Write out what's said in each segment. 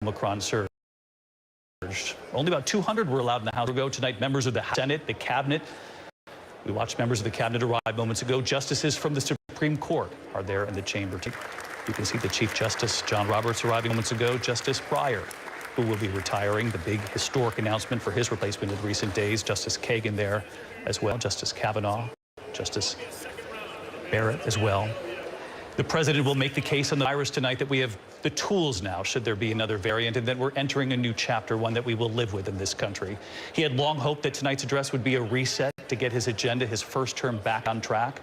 Omicron surge. Only about 200 were allowed in the House. Tonight, members of the Senate, the cabinet. We watched members of the cabinet arrive moments ago. Justices from the Supreme Court are there in the chamber. You can see the Chief Justice John Roberts arriving moments ago. Justice Breyer, who will be retiring. The big historic announcement for his replacement in recent days. Justice Kagan there as well. Justice Kavanaugh, Justice Barrett as well. The president will make the case on the virus tonight that we have the tools now, should there be another variant, and that we're entering a new chapter, one that we will live with in this country. He had long hoped that tonight's address would be a reset to get his agenda, his first term, back on track.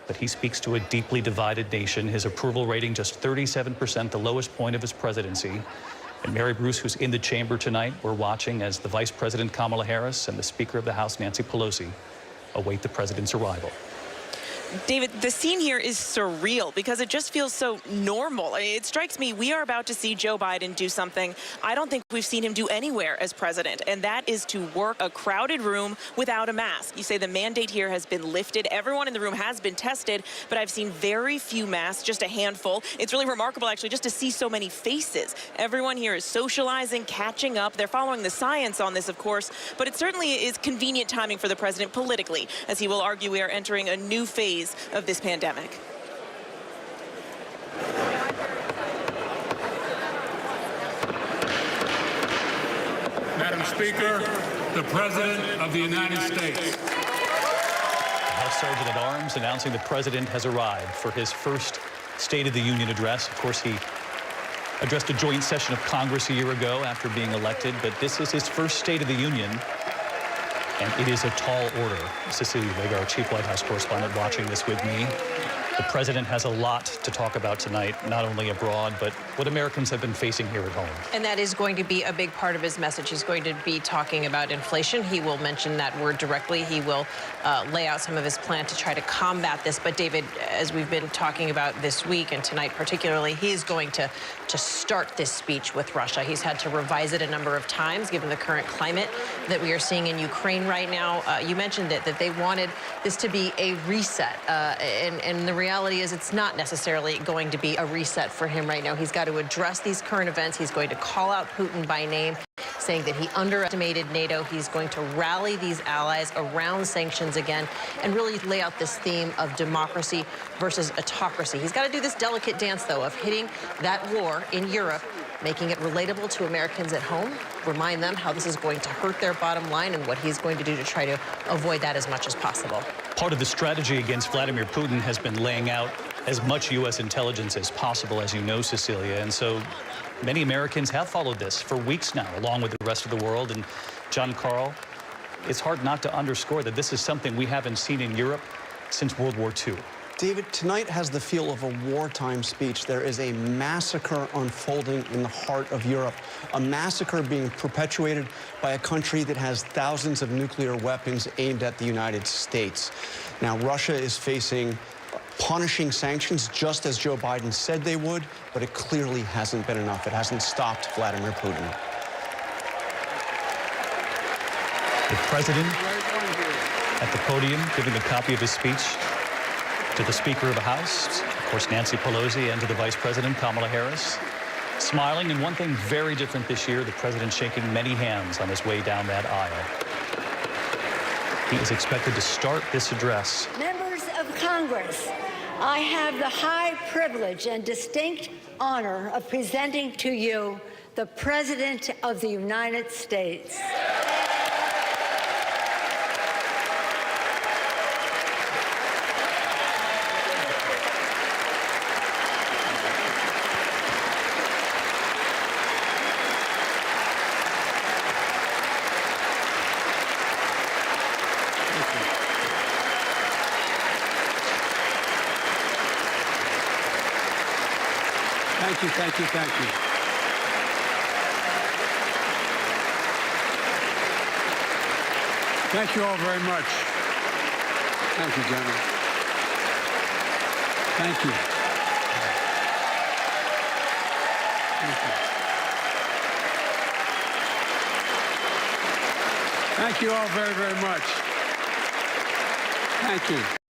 But he speaks to a deeply divided nation. His approval rating just 37%, the lowest point of his presidency. And Mary Bruce, who's in the chamber tonight, we're watching as the Vice President Kamala Harris and the Speaker of the House, Nancy Pelosi, await the president's arrival. David, the scene here is surreal because it just feels so normal. It strikes me we are about to see Joe Biden do something I don't think we've seen him do anywhere as president, and that is to work a crowded room without a mask. You say the mandate here has been lifted. Everyone in the room has been tested, but I've seen very few masks, just a handful. It's really remarkable, actually, just to see so many faces. Everyone here is socializing, catching up. They're following the science on this, of course, but it certainly is convenient timing for the president politically, as he will argue we are entering a new phase of this pandemic. Madam Speaker, the President of the United States. House Sergeant at Arms announcing the president has arrived for his first State of the Union address. Of course, he addressed a joint session of Congress a year ago after being elected, but this is his first State of the Union. And it is a tall order. Cecilia Vega, our chief White House correspondent, watching this with me. The president has a lot to talk about tonight, not only abroad, but what Americans have been facing here at home. And that is going to be a big part of his message. He's going to be talking about inflation. He will mention that word directly. He will lay out some of his plan to try to combat this. But David, as we've been talking about this week and tonight particularly, he's going to start this speech with Russia. He's had to revise it a number of times, given the current climate that we are seeing in Ukraine right now. You mentioned it, that they wanted this to be a reset. And the reality is it's not necessarily going to be a reset for him right now. He's got to address these current events. He's going to call out Putin by name, saying that he underestimated NATO. He's going to rally these allies around sanctions again and really lay out this theme of democracy versus autocracy. He's got to do this delicate dance, though, of hitting that war in Europe, making it relatable to Americans at home, remind them how this is going to hurt their bottom line and what he's going to do to try to avoid that as much as possible. Part of the strategy against Vladimir Putin has been laying out as much U.S. intelligence as possible, as you know, Cecilia. And so many Americans have followed this for weeks now, along with the rest of the world. And John Carl, it's hard not to underscore that this is something we haven't seen in Europe since World War II. David, tonight has the feel of a wartime speech. There is a massacre unfolding in the heart of Europe, a massacre being perpetuated by a country that has thousands of nuclear weapons aimed at the United States. Now, Russia is facing punishing sanctions, just as Joe Biden said they would, but it clearly hasn't been enough. It hasn't stopped Vladimir Putin. The president at the podium giving a copy of his speech to the Speaker of the House, of course, Nancy Pelosi, and to the Vice President, Kamala Harris, smiling. And one thing very different this year, the president shaking many hands on his way down that aisle. He is expected to start this address. Members of Congress, I have the high privilege and distinct honor of presenting to you the President of the United States. Thank you, thank you, thank you. Thank you all very much. Thank you, gentlemen. Thank you. Thank you. Thank you all very, very much. Thank you.